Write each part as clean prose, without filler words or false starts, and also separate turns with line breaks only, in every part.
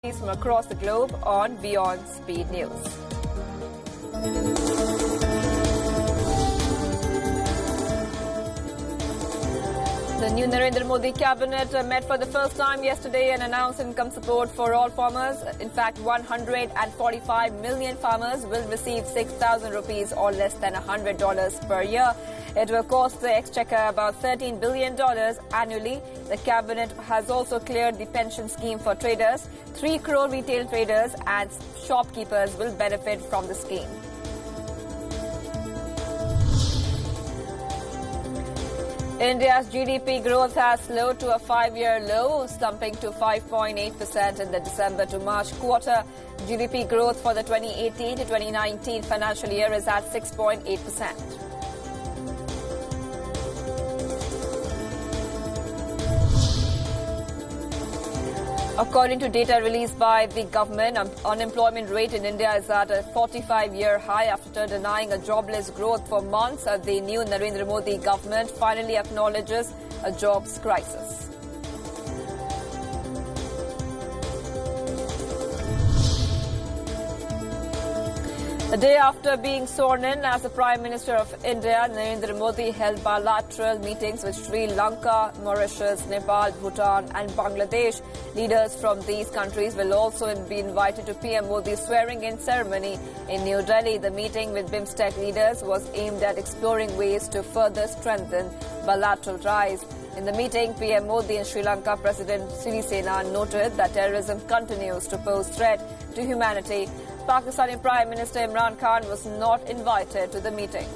from across the globe on WION Speed News. The new Narendra Modi cabinet met for the first time yesterday and announced income support for all farmers. In fact, 145 million farmers will receive 6,000 rupees or less than $100 per year. It will cost the exchequer about $13 billion annually. The cabinet has also cleared the pension scheme for traders. 3 crore retail traders and shopkeepers will benefit from the scheme. India's GDP growth has slowed to a 5-year low, slumping to 5.8% in the December to March quarter. GDP growth for the 2018 to 2019 financial year is at 6.8%. According to data released by the government, unemployment rate in India is at a 45-year high after denying a jobless growth for months. The new Narendra Modi government finally acknowledges a jobs crisis. A day after being sworn in as the Prime Minister of India, Narendra Modi held bilateral meetings with Sri Lanka, Mauritius, Nepal, Bhutan and Bangladesh. Leaders from these countries will also be invited to PM Modi's swearing-in ceremony in New Delhi. The meeting with BIMSTEC leaders was aimed at exploring ways to further strengthen bilateral ties. In the meeting, PM Modi and Sri Lanka President Sirisena noted that terrorism continues to pose threat to humanity. Pakistani Prime Minister Imran Khan was not invited to the meeting.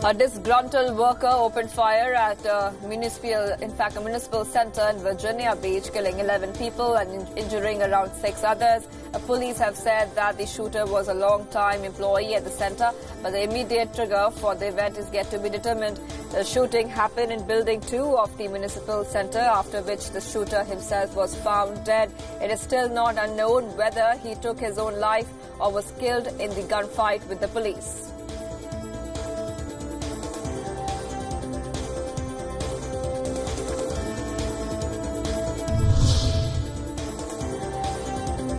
A disgruntled worker opened fire at a municipal center in Virginia Beach, killing 11 people and injuring around 6 others. Police have said that the shooter was a long-time employee at the center, but the immediate trigger for the event is yet to be determined. The shooting happened in Building 2 of the municipal center, after which the shooter himself was found dead. It is still not unknown whether he took his own life or was killed in the gunfight with the police.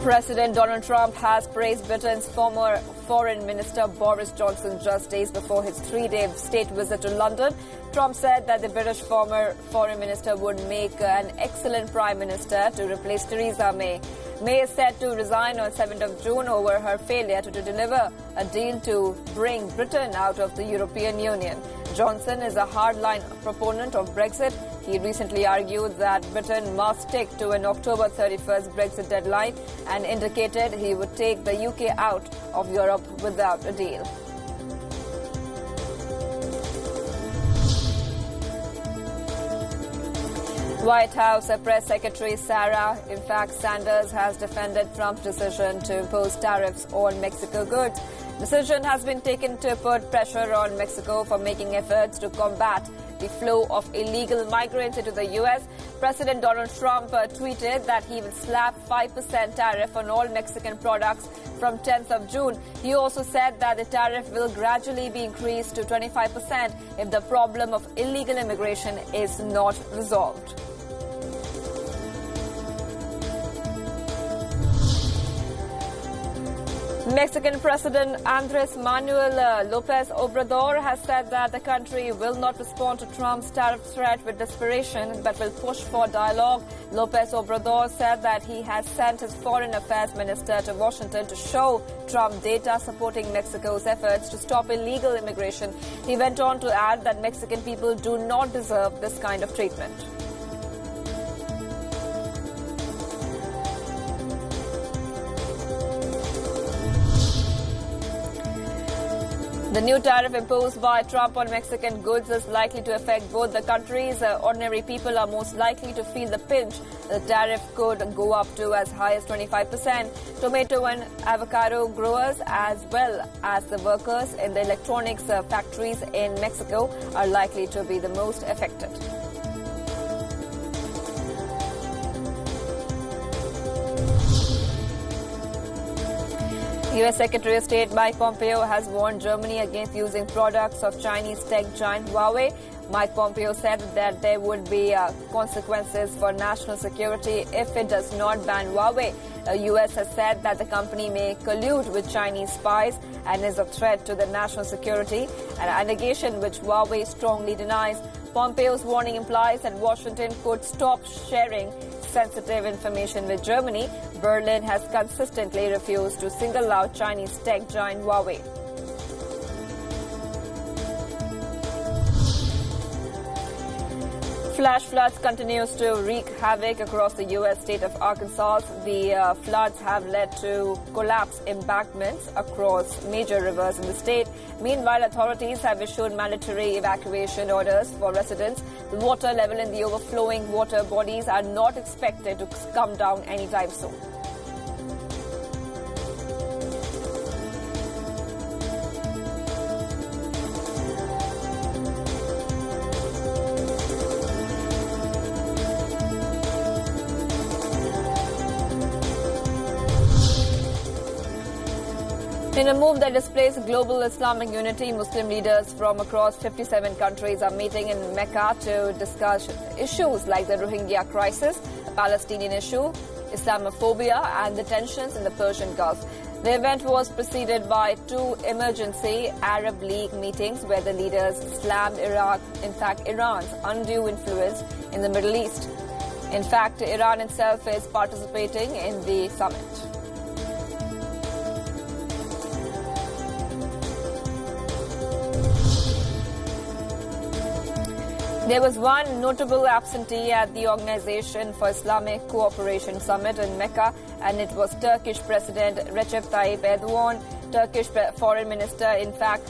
President Donald Trump has praised Britain's former Foreign Minister Boris Johnson just days before his 3-day state visit to London. Trump said that the British former Foreign Minister would make an excellent Prime Minister to replace Theresa May. May is set to resign on 7th of June over her failure to deliver a deal to bring Britain out of the European Union. Johnson is a hardline proponent of Brexit. He recently argued that Britain must stick to an October 31st Brexit deadline and indicated he would take the UK out of Europe without a deal. White House Press Secretary Sarah Sanders has defended Trump's decision to impose tariffs on Mexico goods. The decision has been taken to put pressure on Mexico for making efforts to combat the flow of illegal migrants into the U.S. President Donald Trump tweeted that he will slap 5% tariff on all Mexican products from 10th of June. He also said that the tariff will gradually be increased to 25% if the problem of illegal immigration is not resolved. Mexican President Andres Manuel Lopez Obrador has said that the country will not respond to Trump's tariff threat with desperation, but will push for dialogue. Lopez Obrador said that he has sent his foreign affairs minister to Washington to show Trump data supporting Mexico's efforts to stop illegal immigration. He went on to add that Mexican people do not deserve this kind of treatment. The new tariff imposed by Trump on Mexican goods is likely to affect both the countries. Ordinary people are most likely to feel the pinch. The tariff could go up to as high as 25%. Tomato and avocado growers, as well as the workers in the electronics factories in Mexico, are likely to be the most affected. U.S. Secretary of State Mike Pompeo has warned Germany against using products of Chinese tech giant Huawei. Mike Pompeo said that there would be consequences for national security if it does not ban Huawei. The U.S. has said that the company may collude with Chinese spies and is a threat to the national security, an allegation which Huawei strongly denies. Pompeo's warning implies that Washington could stop sharing sensitive information with Germany. Berlin has consistently refused to single out Chinese tech giant Huawei. Flash floods continues to wreak havoc across the U.S. state of Arkansas. The floods have led to collapsed embankments across major rivers in the state. Meanwhile, authorities have issued mandatory evacuation orders for residents. The water level in the overflowing water bodies are not expected to come down anytime soon. In a move that displays global Islamic unity, Muslim leaders from across 57 countries are meeting in Mecca to discuss issues like the Rohingya crisis, the Palestinian issue, Islamophobia, and the tensions in the Persian Gulf. The event was preceded by two emergency Arab League meetings where the leaders slammed Iran's undue influence in the Middle East. In fact, Iran itself is participating in the summit. There was one notable absentee at the Organization for Islamic Cooperation Summit in Mecca, and it was Turkish President Recep Tayyip Erdogan. Turkish Foreign Minister, in fact,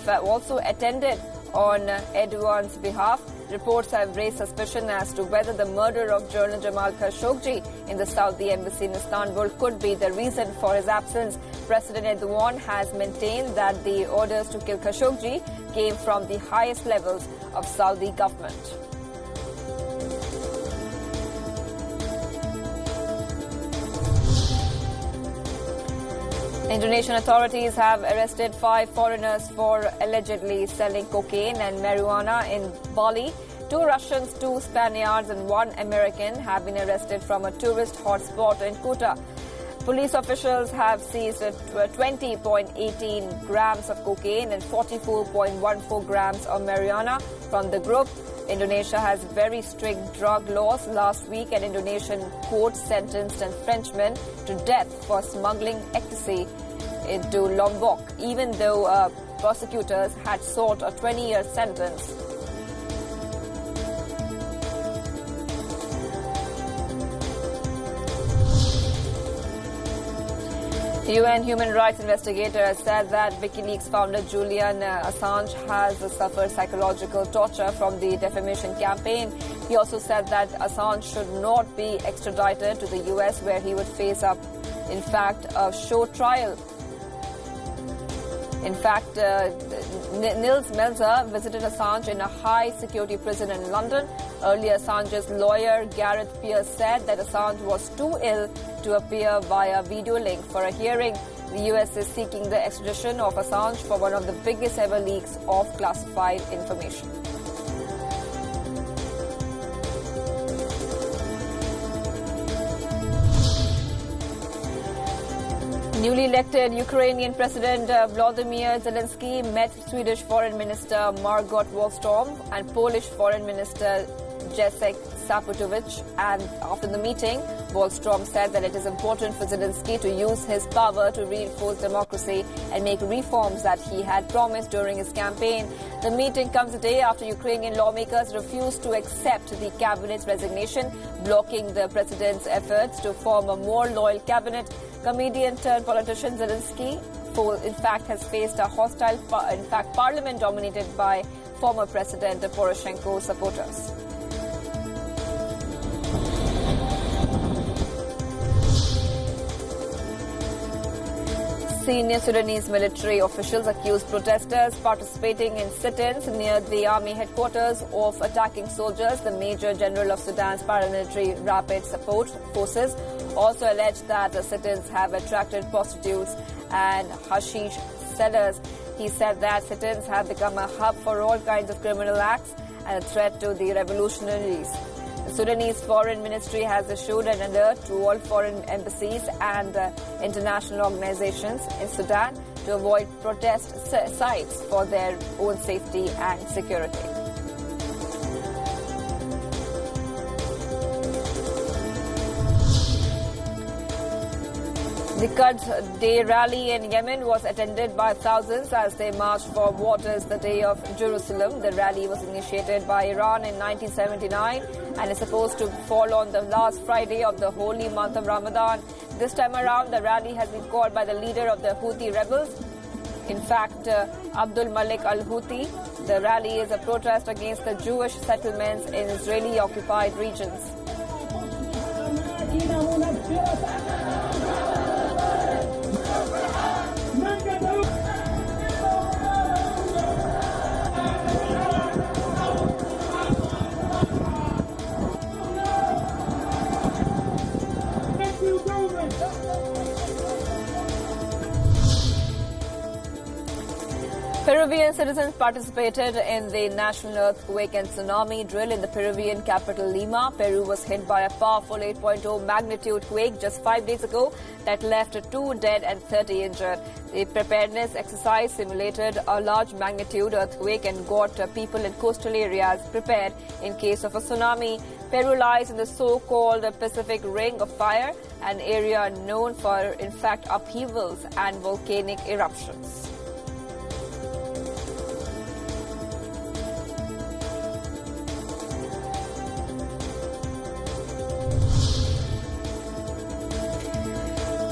also attended on Erdogan's behalf. Reports have raised suspicion as to whether the murder of journalist Jamal Khashoggi in the Saudi embassy in Istanbul could be the reason for his absence. President Erdogan has maintained that the orders to kill Khashoggi came from the highest levels of Saudi government. Indonesian authorities have arrested 5 foreigners for allegedly selling cocaine and marijuana in Bali. 2 Russians, 2 Spaniards and 1 American have been arrested from a tourist hotspot in Kuta. Police officials have seized 20.18 grams of cocaine and 44.14 grams of marijuana from the group. Indonesia has very strict drug laws. Last week, an Indonesian court sentenced a Frenchman to death for smuggling ecstasy into Lombok, even though prosecutors had sought a 20-year sentence. The UN human rights investigator has said that WikiLeaks founder Julian Assange has suffered psychological torture from the defamation campaign. He also said that Assange should not be extradited to the US, where he would face up, in fact, a show trial. In fact, Nils Melzer visited Assange in a high-security prison in London. Earlier, Assange's lawyer, Gareth Peirce, said that Assange was too ill to appear via video link for a hearing. The US is seeking the extradition of Assange for one of the biggest ever leaks of classified information. Newly elected Ukrainian President Volodymyr Zelensky met Swedish Foreign Minister Margot Wallström and Polish Foreign Minister Jacek Saputowicz. And after the meeting, Wallström said that it is important for Zelensky to use his power to reinforce democracy and make reforms that he had promised during his campaign. The meeting comes a day after Ukrainian lawmakers refused to accept the cabinet's resignation, blocking the president's efforts to form a more loyal cabinet. Comedian turned politician Zelensky, in fact, has faced a hostile, parliament dominated by former President Poroshenko supporters. Senior Sudanese military officials accused protesters participating in sit-ins near the army headquarters of attacking soldiers. The Major General of Sudan's paramilitary rapid support forces also alleged that the sit-ins have attracted prostitutes and hashish sellers. He said that sit-ins have become a hub for all kinds of criminal acts. and a threat to the revolutionaries. The Sudanese Foreign Ministry has issued an alert to all foreign embassies and international organizations in Sudan to avoid protest sites for their own safety and security. The Quds Day rally in Yemen was attended by thousands as they marched for what is the Day of Jerusalem. The rally was initiated by Iran in 1979 and is supposed to fall on the last Friday of the holy month of Ramadan. This time around, the rally has been called by the leader of the Houthi rebels, in fact, Abdul Malik al-Houthi. The rally is a protest against the Jewish settlements in Israeli-occupied regions. Peruvian citizens participated in the national earthquake and tsunami drill in the Peruvian capital Lima. Peru was hit by a powerful 8.0 magnitude quake just 5 days ago that left 2 dead and 30 injured. The preparedness exercise simulated a large magnitude earthquake and got people in coastal areas prepared in case of a tsunami. Peru lies in the so-called Pacific Ring of Fire, an area known for, in fact, upheavals and volcanic eruptions.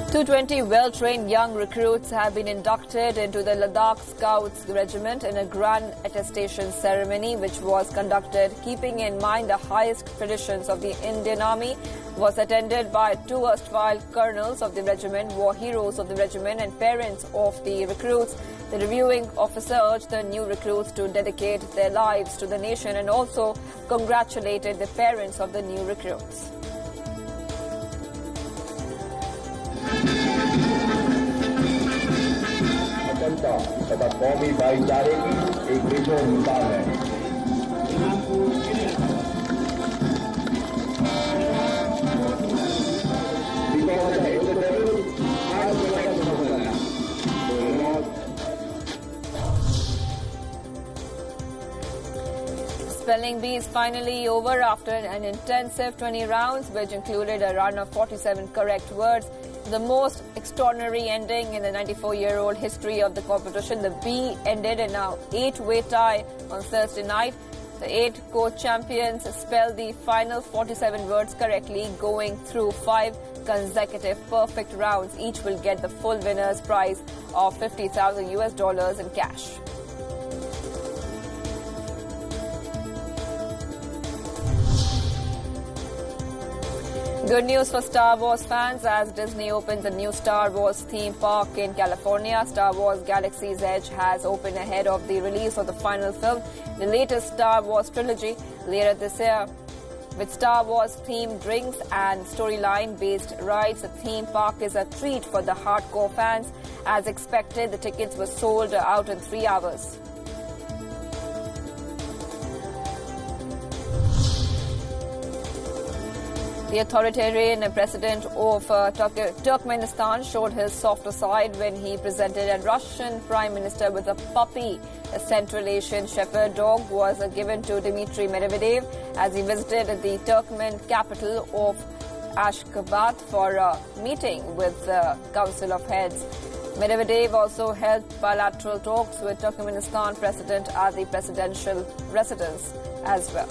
.220 well-trained young recruits have been inducted into the Ladakh Scouts Regiment in a grand attestation ceremony which was conducted keeping in mind the highest traditions of the Indian Army. Was attended by 2 erstwhile colonels of the regiment, war heroes of the regiment and parents of the recruits. The reviewing officer urged the new recruits to dedicate their lives to the nation and also congratulated the parents of the new recruits.
तथा कौमी भाईचारे की एक बेजोड़ मिसाल है।
Spelling Bee is finally over after an intensive 20 rounds, which included a run of 47 correct words. The most extraordinary ending in the 94-year-old history of the competition. The Bee ended in an 8-way tie on Thursday night. The 8 co-champions spelled the final 47 words correctly, going through 5 consecutive perfect rounds. Each will get the full winner's prize of $50,000 in cash. Good news for Star Wars fans as Disney opens a new Star Wars theme park in California. Star Wars Galaxy's Edge has opened ahead of the release of the final film, the latest Star Wars trilogy, later this year. With Star Wars themed drinks and storyline-based rides, the theme park is a treat for the hardcore fans. As expected, the tickets were sold out in 3 hours. The authoritarian president of Turkmenistan showed his softer side when he presented a Russian prime minister with a puppy. A Central Asian shepherd dog was given to Dmitry Medvedev as he visited the Turkmen capital of Ashgabat for a meeting with the Council of Heads. Medvedev also held bilateral talks with Turkmenistan president at the presidential residence as well.